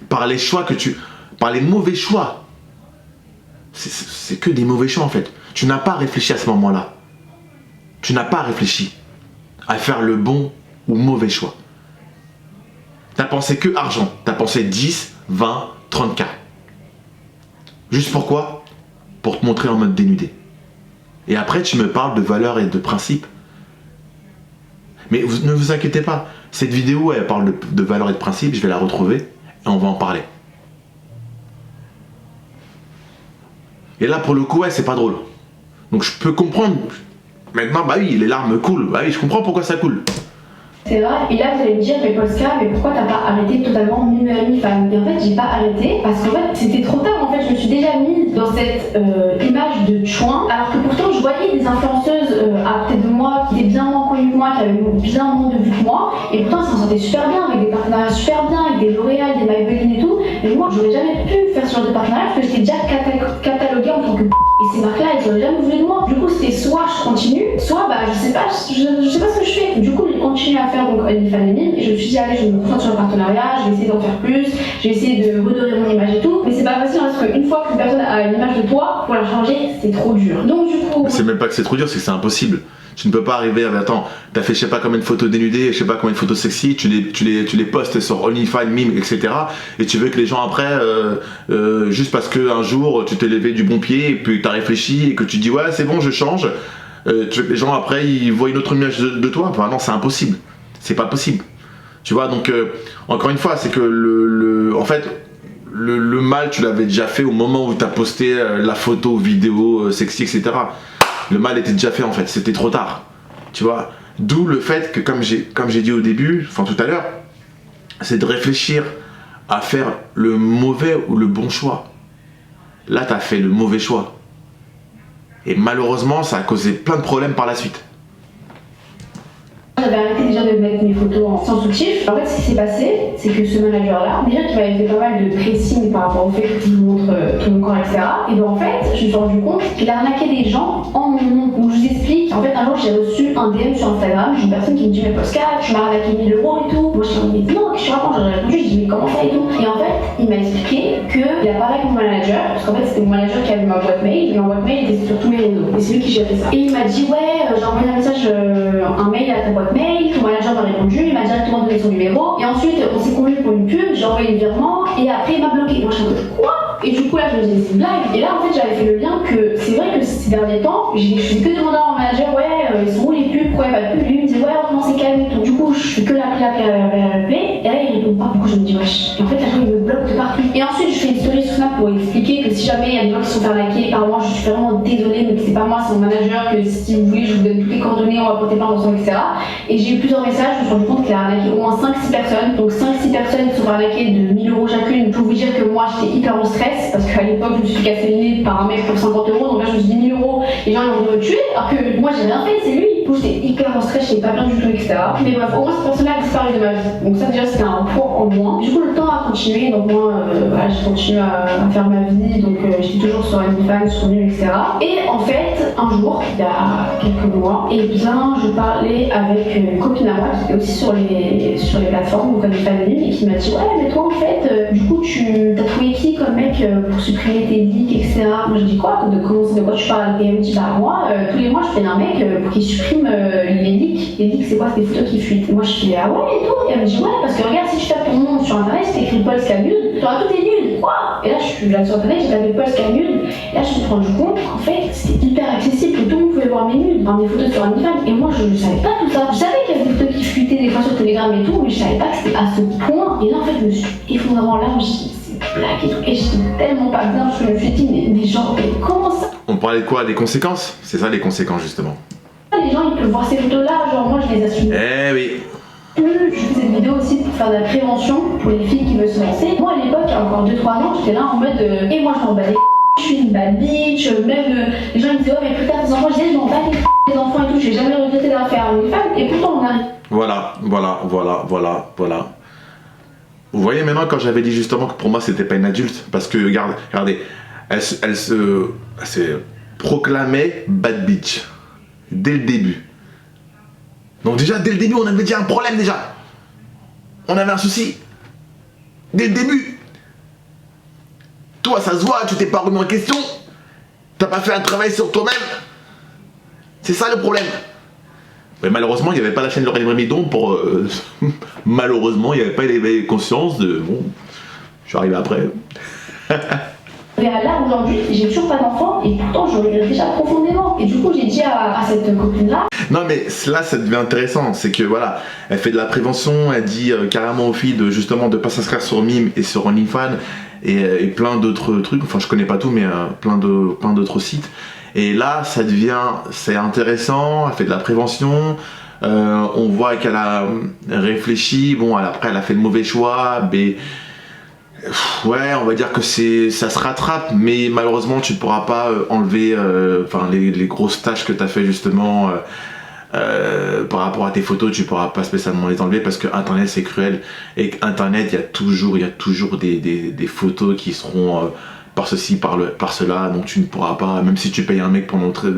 par les choix par les mauvais choix. C'est que des mauvais choix en fait. Tu n'as pas réfléchi à ce moment-là. Tu n'as pas réfléchi à faire le bon ou mauvais choix. T'as pensé que argent. T'as pensé 10, 20, 30K. Juste pourquoi? Pour te montrer en mode dénudé. Et après, tu me parles de valeurs et de principes. Mais ne vous inquiétez pas, cette vidéo, elle parle de valeurs et de principes, je vais la retrouver et on va en parler. Et là, pour le coup, ouais, c'est pas drôle. Donc je peux comprendre. Maintenant, bah oui, les larmes coulent. Bah oui, je comprends pourquoi ça coule. C'est vrai, et là vous allez me dire, mais Polska, mais pourquoi t'as pas arrêté totalement OnlyFans? Et en fait, j'ai pas arrêté parce qu'en fait, c'était trop tard. En fait, je me suis déjà mise dans cette image de chouin, alors que pourtant, je voyais des influenceuses à côté de moi qui étaient bien moins connues que moi, qui avaient bien moins de vues que moi, et pourtant, elles s'en sortaient super bien, avec des partenariats super bien, avec des L'Oréal, des Maybelline et tout. Et moi, j'aurais jamais pu faire ce genre de partenariat parce que j'étais déjà cataloguée en tant que et ces marques-là, elles auraient jamais voulu de moi. Du coup, c'était soit je continue, soit bah je sais pas ce que je fais. Du coup, j'ai continué à faire donc OnlyFans et je me suis dit, allez, je me concentre sur le partenariat, je vais essayer d'en faire plus, je vais essayer de redorer mon image et tout. Mais c'est pas facile parce qu'une fois qu'une personne a une image de toi, pour la changer, c'est trop dur. Donc, du coup. C'est même pas que c'est trop dur, c'est que c'est impossible. Tu ne peux pas arriver avec, attends, t'as fait je sais pas combien de photos dénudées, je sais pas combien de photos sexy, tu les postes sur OnlyFans, Mime, etc. Et tu veux que les gens après, juste parce qu'un jour tu t'es levé du bon pied et puis t'as réfléchi et que tu dis ouais c'est bon je change, tu veux que les gens après ils voient une autre image de toi. Enfin non, c'est impossible, c'est pas possible. Tu vois, donc encore une fois, c'est que en fait, le mal tu l'avais déjà fait au moment où t'as posté la photo, vidéo, sexy, etc. Le mal était déjà fait en fait, c'était trop tard, tu vois. D'où le fait que comme j'ai dit au début, enfin tout à l'heure, c'est de réfléchir à faire le mauvais ou le bon choix. Là, t'as fait le mauvais choix. Et malheureusement, ça a causé plein de problèmes par la suite. J'avais arrêté déjà de mettre mes photos en sans soutif. En fait, ce qui s'est passé, c'est que ce manager-là, déjà qui m'avait fait pas mal de pressing par rapport au fait que je vous montre tout mon corps, etc. Et bien en fait, je me suis rendu compte qu'il arnaquait des gens en mon nom. Donc je vous explique, en fait, un jour j'ai reçu un DM sur Instagram d'une personne qui me dit, mais Polska, tu m'as arnaqué 1000 € et tout. Moi je me dis, non, qu'est-ce que tu racontes? J'aurais répondu, je dis, mais comment ça et tout. Et en fait, il m'a expliqué qu'il a parlé avec mon manager, parce qu'en fait, c'était mon manager qui avait ma boîte mail, et ma boîte mail était sur tous mes réseaux. Et c'est lui qui gérait ça. Et il m'a dit, ouais, j'ai envoyé un message, un mail à ta boîte mail, ton manager m'a répondu, il m'a directement donné son numéro, et ensuite on s'est convenu pour une pub, j'ai envoyé le virement, et après il m'a bloqué. Moi je suis en mode quoi? Et du coup là je me disais c'est une blague, et là en fait j'avais fait le lien que c'est vrai que ces derniers temps, je faisais que demander à mon manager, ouais, ils sont où les pubs, pourquoi il n'y a pas de pub? Lui il me disait, ouais, on c'est calme et tout. Du coup je fais que l'appeler, et là il répond pas, du coup je me dis, wesh. Et en fait là il me bloque de partout. Et ensuite je fais une story sur Snap pour expliquer que si jamais il y a des gens qui se sont fait arnaquer par moi, je suis vraiment désolée, mais que c'est pas moi, c'est mon manager, que si vous voulez je vous donne toutes les coordonnées, on va porter plainte ensemble, etc. Et j'ai eu plusieurs messages, je me suis rendu compte qu'il a arnaqué au moins 5-6 personnes. Donc 5-6 personnes qui sont arnaquées de 1000 € chacune. Pour vous dire que moi j'étais hyper en stress parce qu'à l'époque je me suis cassé le nez par un mec pour 50 €. Donc là je me suis dit 1000 €, les gens ils vont me tuer. Alors que moi j'ai rien fait, c'est lui. Du coup j'étais hyper en stress, j'étais pas bien du tout, etc. Mais bref, au moins cette personne-là a disparu de ma vie. Donc ça déjà c'était un point en moins. Du coup le temps a continué, donc moi voilà, j'ai continué à faire ma vie. Donc j'étais toujours sur OnlyFans, sur Mime, etc. Et en fait, un jour, il y a quelques mois, et bien je parlais avec une copine à moi qui était aussi sur les plateformes, donc OnlyFans et qui m'a dit ouais mais toi en fait du coup tu t'as trouvé qui comme mec pour supprimer tes leaks, etc. Moi je dis quoi? De quoi tu parles? Et elle me dit bah moi tous les mois je fais un mec pour qu'il supprime les leaks. Les leaks c'est quoi? C'est des photos qui fuitent. Et moi je fais ah ouais et tout. Et elle me dit ouais parce que regarde si tu tapes ton nom sur internet, c'est écrit Polska nude, t'auras tout tes nudes. Quoi? Et là je suis là sur internet, j'ai tapé Polska nude, et là je me suis rendu compte qu'en fait c'était hyper accessible, que tout le monde pouvait voir mes nudes, enfin, mes photos sur OnlyFans. Et moi je ne savais pas tout ça. Je savais qu'il y avait des photos qui fuitaient des fois sur Telegram et tout, mais je savais pas que c'était à ce point. Et là en fait je me suis effondrée en larmes, je me suis dit c'est une blague et tout. Et j'étais tellement pas bien, je me suis dit mais genre mais comment ça? On parlait de quoi? Des conséquences? C'est ça les conséquences justement. Les gens ils peuvent voir ces photos là, genre moi je les assume. Eh oui. Je fais cette vidéo aussi pour faire de la prévention pour les filles qui veulent se lancer. Moi à l'époque, il y a encore 2-3 ans, j'étais là en mode et moi je m'en bats les je suis une bad bitch, même les gens ils me disaient oh mais plus tard tes enfants, je disais je m'en bats les enfants et tout, j'ai jamais regretté d'avoir fait un OnlyFans et pourtant on arrive. Voilà. Vous voyez maintenant quand j'avais dit justement que pour moi c'était pas une adulte, parce que regardez, elle s'est proclamée bad bitch dès le début. Donc déjà dès le début on avait déjà un problème déjà. On avait un souci. Dès le début. Toi ça se voit, tu t'es pas remis en question. T'as pas fait un travail sur toi-même. C'est ça le problème. Mais malheureusement il n'y avait pas la chaîne L'Oreille Brémidon pour... malheureusement il n'y avait pas l'éveil conscience de... Bon, je suis arrivé après. Mais à l'heure aujourd'hui, j'ai toujours pas d'enfant et pourtant je regrette déjà profondément. Et du coup, j'ai dit à cette copine-là. Non mais là ça devient intéressant, c'est que voilà, elle fait de la prévention, elle dit carrément aux filles de justement de pas s'inscrire sur Mime et sur OnlyFans et plein d'autres trucs, enfin je connais pas tout mais plein d'autres sites. Et là c'est intéressant, elle fait de la prévention, on voit qu'elle a réfléchi, bon après elle a fait le mauvais choix, mais ouais, on va dire que ça se rattrape, mais malheureusement tu ne pourras pas enlever les grosses tâches que tu as fait justement par rapport à tes photos, tu ne pourras pas spécialement les enlever parce que Internet c'est cruel et qu'Internet il y a toujours des photos qui seront par ceci, par cela, donc tu ne pourras pas, même si tu payes un mec pour montrer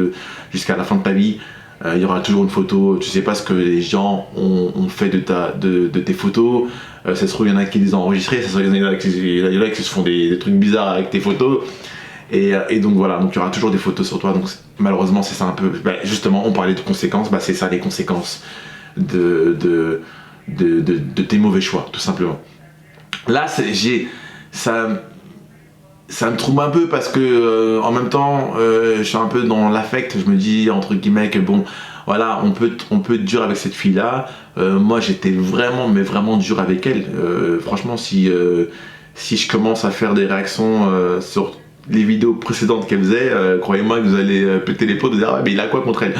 jusqu'à la fin de ta vie, il y aura toujours une photo, tu sais pas ce que les gens ont fait de tes photos, ça se trouve il y en a qui les ont enregistrées, ça se trouve il y en a qui se font des trucs bizarres avec tes photos, et donc voilà, donc il y aura toujours des photos sur toi, donc malheureusement c'est ça un peu, justement on parlait de conséquences, c'est ça les conséquences de tes mauvais choix, tout simplement. Là ça me trouble un peu parce que en même temps je suis un peu dans l'affect, je me dis entre guillemets que bon voilà on peut être dur avec cette fille là, moi j'étais vraiment dur avec elle, franchement si je commence à faire des réactions sur les vidéos précédentes qu'elle faisait, croyez-moi que vous allez péter les pots de dire ah mais il a quoi contre elle.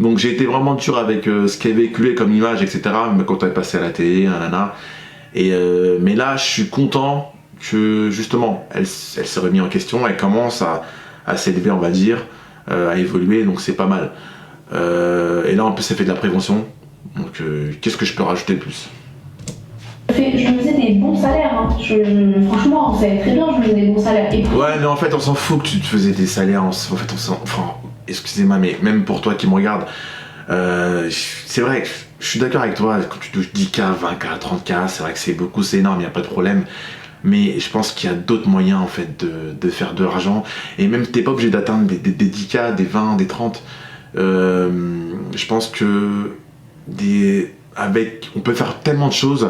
Donc j'ai été vraiment dur avec ce qu'elle véhiculait comme image, etc. Mais quand elle est passée à la télé, nanana. Mais là je suis content que justement elle s'est remise en question, elle commence à s'élever on va dire, à évoluer, donc c'est pas mal. Et là en plus elle fait de la prévention, donc qu'est-ce que je peux rajouter de plus? Je me faisais des bons salaires, hein. Franchement, on savait très bien que je me faisais des bons salaires. Ouais mais en fait on s'en fout que tu te faisais des salaires, excusez-moi mais même pour toi qui me regarde, c'est vrai que je suis d'accord avec toi, quand tu touches 10K, 20K, 30K, c'est vrai que c'est beaucoup, c'est énorme, il n'y a pas de problème. Mais je pense qu'il y a d'autres moyens en fait de faire de l'argent. Et même t'es pas obligé d'atteindre des 10K, des 20, des 30. Je pense que on peut faire tellement de choses.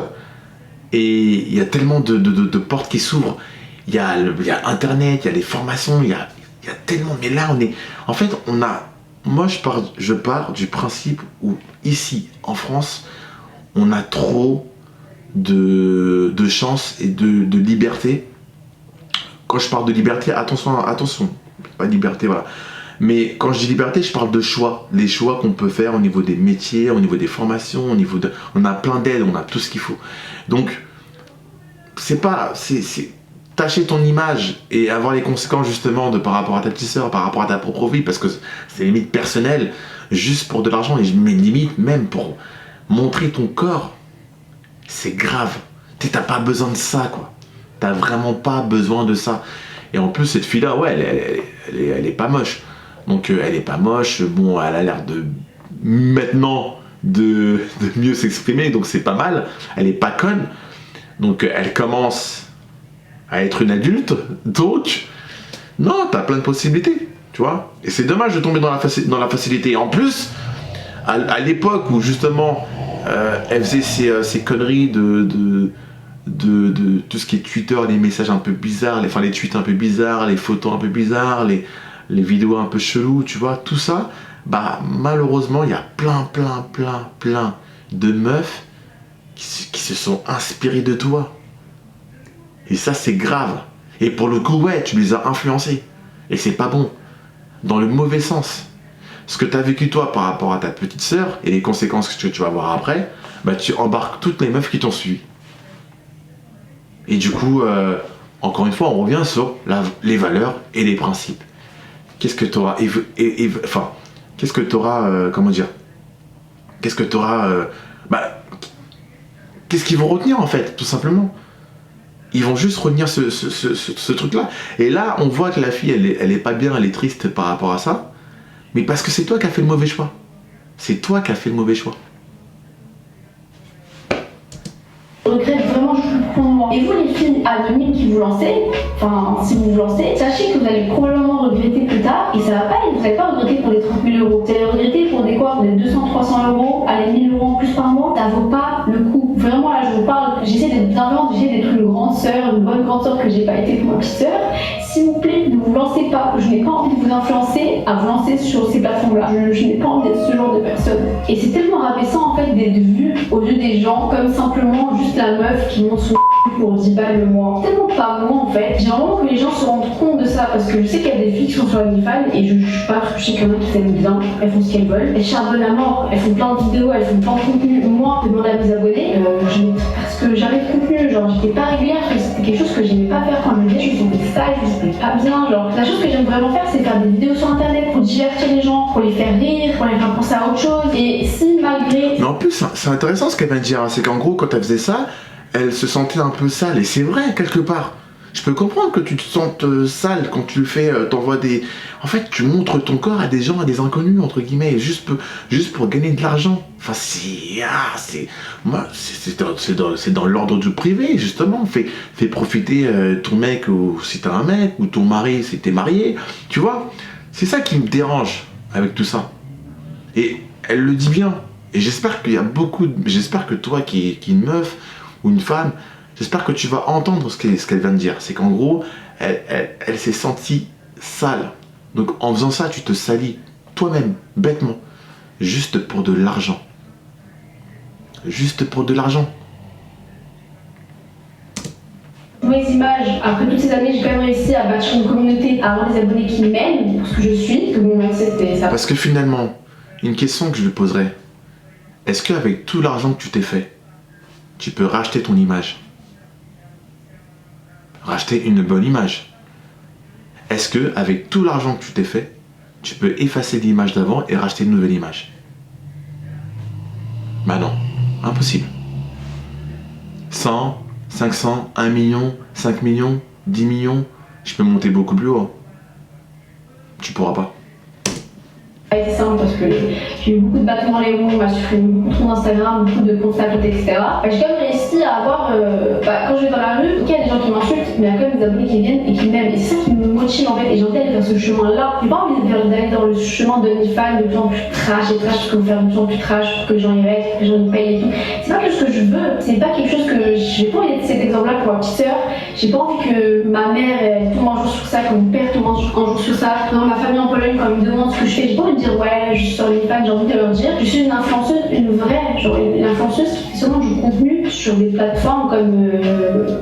Et il y a tellement de portes qui s'ouvrent. Il y a Internet, il y a les formations, il y a tellement. Mais là moi je pars du principe où ici en France, on a trop de chance et de liberté. Quand je parle de liberté, attention, pas liberté, voilà. Mais quand je dis liberté, je parle de choix, les choix qu'on peut faire au niveau des métiers, au niveau des formations, on a plein d'aides, on a tout ce qu'il faut. Donc, c'est tâcher ton image et avoir les conséquences justement par rapport à ta petite sœur, par rapport à ta propre vie, parce que c'est limite personnel, juste pour de l'argent, et je mets limite même pour montrer ton corps. C'est grave. T'as pas besoin de ça, quoi. T'as vraiment pas besoin de ça. Et en plus, cette fille-là, ouais, elle est pas moche. Donc, elle est pas moche. Bon, elle a l'air maintenant de mieux s'exprimer, donc c'est pas mal. Elle est pas conne. Donc, elle commence à être une adulte. Donc, non, t'as plein de possibilités, tu vois. Et c'est dommage de tomber dans la facilité. En plus, à l'époque où justement elle faisait ces conneries de tout ce qui est Twitter, les messages un peu bizarres, les tweets un peu bizarres, les photos un peu bizarres, les vidéos un peu cheloues, tu vois, tout ça, malheureusement il y a plein de meufs qui se sont inspirées de toi. Et ça c'est grave. Et pour le coup ouais, tu les as influencés. Et c'est pas bon. Dans le mauvais sens. Ce que tu as vécu toi par rapport à ta petite sœur et les conséquences que tu vas voir après, tu embarques toutes les meufs qui t'ont suivi. Et du coup, encore une fois, on revient sur les valeurs et les principes. Qu'est-ce que tu auras qu'est-ce que tu auras qu'est-ce que tu auras qu'est-ce qu'ils vont retenir en fait, tout simplement. Ils vont juste retenir ce truc-là. Et là, on voit que la fille, elle est pas bien, elle est triste par rapport à ça. Mais parce que c'est toi qui as fait le mauvais choix. C'est toi qui as fait le mauvais choix. Je regrette vraiment profondément. Et vous les filles anonymes qui vous lancez, si vous vous lancez, sachez que vous allez probablement regretter plus tard. Et ça va pas être, vous n'allez pas regretter pour les 30 000 euros. Vous allez regretter pour des quoi? Pour les 200-300 euros, allez 1000 euros en plus par mois. Ça vaut pas le coup. Vraiment là je vous parle, j'essaie d'être bienveillante, j'essaie d'être une grande sœur, une bonne grande sœur que j'ai pas été pour ma petite sœur. s'il vous plaît, ne vous lancez pas. Je n'ai pas envie de vous influencer à vous lancer sur ces plateformes-là. Je n'ai pas envie d'être ce genre de personne. Et c'est tellement rabaissant en fait d'être vu aux yeux des gens comme simplement juste la meuf qui monte son pour 10 balles le mois. Tellement pas moi en fait. J'ai vraiment que les gens se rendent compte de ça parce que je sais qu'il y a des filles qui sont sur OnlyFans et je juge pas parce que je sais qu'il y en a qui s'aiment bien, elles font ce qu'elles veulent, elles charbonnent à mort, elles font plein de vidéos, elles font plein de contenu. Moi, je demande à mes abonnés, parce que j'avais de contenu, genre j'étais pas régulière, c'était quelque chose que j'aimais pas faire quand je me disais, je me sentais sale, je me sentais pas bien. Genre la chose que j'aime vraiment faire, c'est faire des vidéos sur internet pour divertir les gens, pour les faire rire, pour les faire penser à autre chose. Et si malgré. Mais en plus, c'est intéressant ce qu'elle vient de dire, hein. C'est qu'en gros, quand elle faisait ça, elle se sentait un peu sale, et c'est vrai quelque part. Je peux comprendre que tu te sentes sale quand tu le fais, t'envoies des... En fait, tu montres ton corps à des gens, à des inconnus, entre guillemets, juste pour gagner de l'argent. Enfin, c'est dans l'ordre du privé, justement. Fais profiter ton mec, ou si t'as un mec, ou ton mari si t'es marié, tu vois. C'est ça qui me dérange avec tout ça. Et elle le dit bien. Et j'espère que toi qui es une meuf ou une femme, j'espère que tu vas entendre ce qu'elle vient de dire. C'est qu'en gros, elle s'est sentie sale. Donc en faisant ça, tu te salis toi-même, bêtement, juste pour de l'argent. Juste pour de l'argent. Mauvaise image, après toutes ces années, j'ai quand même réussi à bâtir une communauté, à avoir des abonnés qui m'aiment pour ce que je suis, que mon mindset et ça. Parce que finalement, une question que je lui poserais, est-ce qu'avec tout l'argent que tu t'es fait, tu peux racheter ton image? Racheter une bonne image. Est-ce que avec tout l'argent que tu t'es fait, tu peux effacer l'image d'avant et racheter une nouvelle image? Bah non, impossible. 100, 500, 1 million, 5 millions, 10 millions, je peux monter beaucoup plus haut. Tu pourras pas. C'est simple parce que j'ai eu beaucoup de battements les roues, j'ai supprimé beaucoup de comptes Instagram, beaucoup de comptes Snapchat, etc. J'ai quand même réussi à avoir, quand je vais dans la rue, ok, il y a des gens qui m'insultent, mais il y a quand même des abonnés qui viennent et qui m'aiment. Et c'est ça qui me motive en fait, et j'ai envie d'aller vers ce chemin-là. J'ai pas envie d'aller dans le chemin de OnlyFans de plus en plus trash et trash, parce que vous faire de plus en plus trash pour que les gens y restent, que les gens y payent et tout. C'est pas quelque chose que je veux, c'est pas quelque chose que j'ai pas envie d'être cet exemple-là pour ma petite sœur. J'ai pas envie que ma mère elle tombe un jour sur ça, que mon père tombe un jour sur ça. Dans ma famille en Pologne, quand ils me demandent ce que je fais, j'ai pas envie de dire ouais, je suis sur OnlyFans, j'ai envie de leur dire je suis une influenceuse, une vraie, genre une influenceuse qui fait seulement du contenu sur des plateformes comme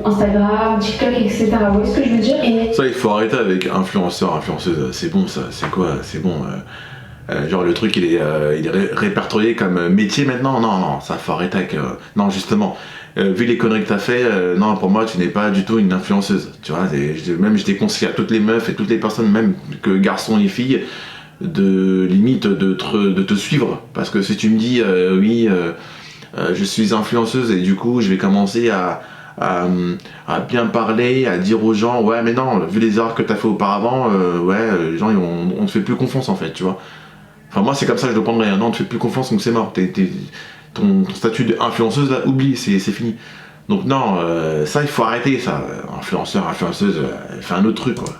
Instagram, TikTok, etc. Vous voyez ce que je veux dire? Et ça, il faut arrêter avec influenceur, influenceuse, c'est bon ça, c'est quoi? C'est bon. Genre le truc il est répertorié comme métier maintenant? Non, ça faut arrêter avec... non, justement, vu les conneries que t'as fait, non, pour moi tu n'es pas du tout une influenceuse, tu vois. Je déconseille à toutes les meufs et toutes les personnes, même que garçons et filles, de limite de te suivre, parce que si tu me dis oui, je suis influenceuse et du coup je vais commencer à bien parler, à dire aux gens ouais mais non, vu les erreurs que t'as fait auparavant, les gens on te fait plus confiance en fait, tu vois. Enfin moi c'est comme ça que je le prendrais, non, on te fait plus confiance donc c'est mort, ton statut d'influenceuse là, oublie, c'est fini. Donc non, ça il faut arrêter ça, influenceur, influenceuse, fais un autre truc quoi.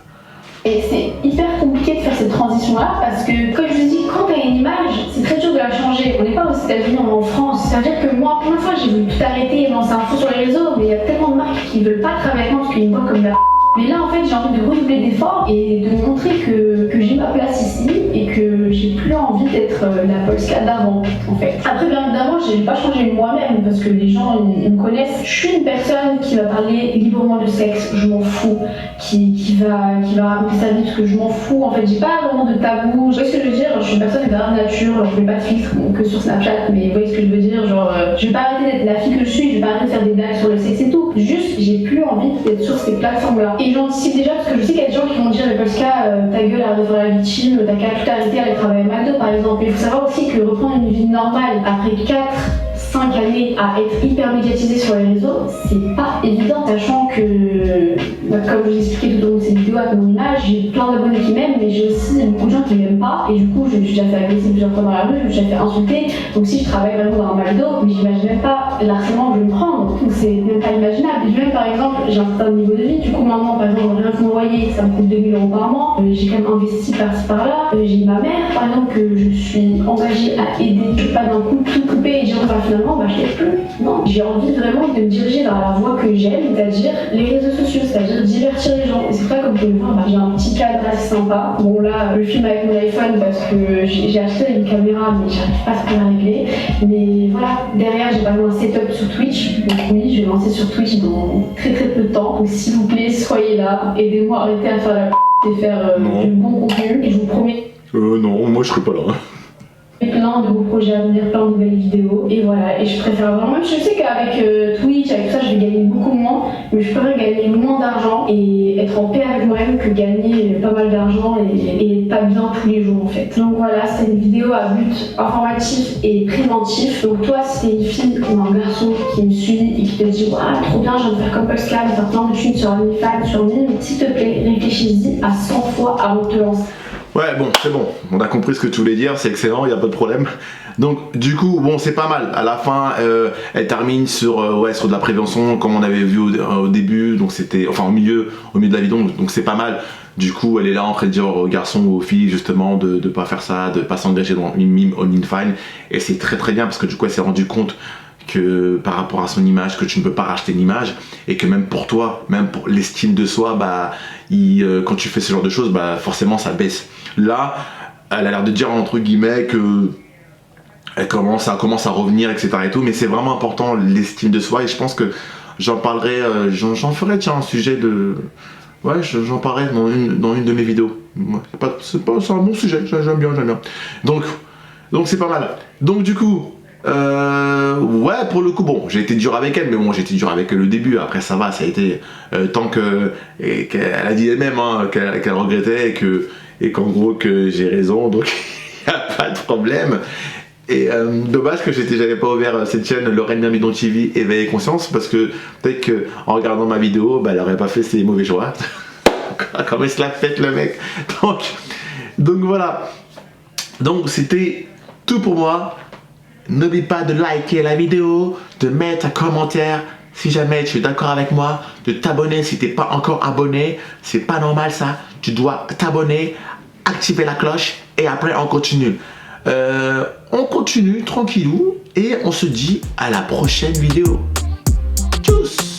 Et c'est hyper compliqué de faire cette transition-là parce que, comme je vous dis, quand tu as une image, c'est très dur de la changer. On n'est pas aux États-Unis, on est en France. C'est-à-dire que moi, pour une fois, j'ai voulu tout arrêter et lancer un fond sur les réseaux, mais il y a tellement de marques qui ne veulent pas travailler avec moi parce qu'ils me voient comme la. Mais là, en fait, j'ai envie de redoubler d'efforts et de montrer que j'ai ma place ici et que j'ai plus envie d'être la Polska d'avant, en fait. Après, bien évidemment, j'ai pas changé moi-même parce que les gens, ils me connaissent. Je suis une personne qui va parler librement de sexe, je m'en fous, qui va raconter sa vie parce que je m'en fous. En fait, j'ai pas vraiment de tabou. Vous voyez ce que je veux dire? Je suis une personne de la nature, je fais pas de filtre, que sur Snapchat, mais vous voyez ce que je veux dire? Genre, je vais pas arrêter d'être la fille que je suis, je vais pas arrêter de faire des blagues sur le sexe et tout. Juste, j'ai plus envie d'être sur ces plateformes-là. Et j'anticipe déjà parce que je sais qu'il y a des gens qui vont dire Polska, ta gueule arrête de faire la victime, t'as qu'à tout arrêter, aller travailler à McDo par exemple. Mais il faut savoir aussi que reprendre une vie normale après 4-5 années à être hyper médiatisé sur les réseaux, c'est pas évident, sachant que, comme je vous expliquais tout au long de cette vidéo avec mon image, j'ai plein d'abonnés qui m'aiment, mais j'ai aussi beaucoup de gens qui m'aiment pas, et du coup je me suis déjà fait agresser plusieurs fois dans la rue, je me suis déjà fait insulter, donc si je travaille vraiment dans un McDo, mais j'imagine même pas l'harcèlement que je vais me prendre, donc c'est même pas imaginable. Et même par exemple, j'ai un certain niveau de vie, du coup maintenant par exemple, rien que mon loyer, ça me coûte 2 000 € par mois, j'ai quand même investi par-ci par-là, j'ai ma mère par exemple que je suis engagée à aider, je peux pas d'un coup tout couper et dire finalement je l'ai plus. Non, j'ai envie vraiment de me diriger vers la voie que j'aime, c'est-à-dire les réseaux sociaux, c'est-à-dire divertir les gens. Et c'est pour ça, comme vous pouvez le voir, j'ai un petit cadre assez sympa. Bon là, je filme avec mon iPhone parce que j'ai acheté une caméra, mais j'arrive pas à se la régler. Mais voilà, derrière j'ai pas un setup sur Twitch. Donc oui, je vais lancer sur Twitch dans très peu de temps. Donc s'il vous plaît, soyez là, aidez-moi à arrêter à faire la et faire du bon contenu. Et je vous promets. Non, moi je serai pas là. Plein de beaux projets à venir, plein de nouvelles vidéos, et voilà, et je préfère vraiment, même je sais qu'avec Twitch, avec tout ça, je vais gagner beaucoup moins, mais je préfère gagner moins d'argent et être en paix avec moi-même que gagner pas mal d'argent et pas bien tous les jours en fait. Donc voilà, c'est une vidéo à but informatif et préventif. Donc toi, si t'es une fille ou un garçon qui me suit et qui te dit waouh, trop bien, je viens de faire Couple Scam, faire plein de thunes sur OnlyFans, sur Mime, s'il te plaît, réfléchis-y à 100 fois avant de te lancer. Ouais, bon, c'est bon, on a compris ce que tu voulais dire, c'est excellent, il a pas de problème. Donc, du coup, bon, c'est pas mal. À la fin, elle termine sur de la prévention, comme on avait vu au début, donc c'était, enfin, au milieu de la vidéo, donc c'est pas mal. Du coup, elle est là en train de dire aux garçons ou aux filles, justement, de pas faire ça, de pas s'engager dans une mime OnlyFans. Et c'est très bien, parce que du coup, elle s'est rendue compte que par rapport à son image, que tu ne peux pas racheter une image, et que même pour toi, même pour l'estime de soi, quand tu fais ce genre de choses, forcément ça baisse. Là, elle a l'air de dire entre guillemets que elle commence à revenir, etc. et tout, mais c'est vraiment important l'estime de soi, et je pense que j'en parlerai, j'en ferai un sujet de... Ouais, j'en parlerai dans une de mes vidéos. Ouais, c'est un bon sujet, j'aime bien. Donc c'est pas mal. Donc du coup, ouais, pour le coup, bon, j'ai été dur avec elle, mais bon, j'ai été dur avec elle le début, après ça va, ça a été tant qu'elle a dit elle-même qu'elle regrettait et qu'en gros que j'ai raison, donc il n'y a pas de problème. Et dommage que j'avais pas ouvert cette chaîne Lorraine Mirmidon TV Éveil et Conscience, parce que peut-être qu'en regardant ma vidéo, elle aurait pas fait ses mauvais choix. Comment il se la fait le mec. Donc voilà. Donc c'était tout pour moi. N'oublie pas de liker la vidéo, de mettre un commentaire si jamais tu es d'accord avec moi, de t'abonner si tu n'es pas encore abonné. C'est pas normal ça. Tu dois t'abonner, activer la cloche et après on continue. On continue tranquillou et on se dit à la prochaine vidéo. Tchuss!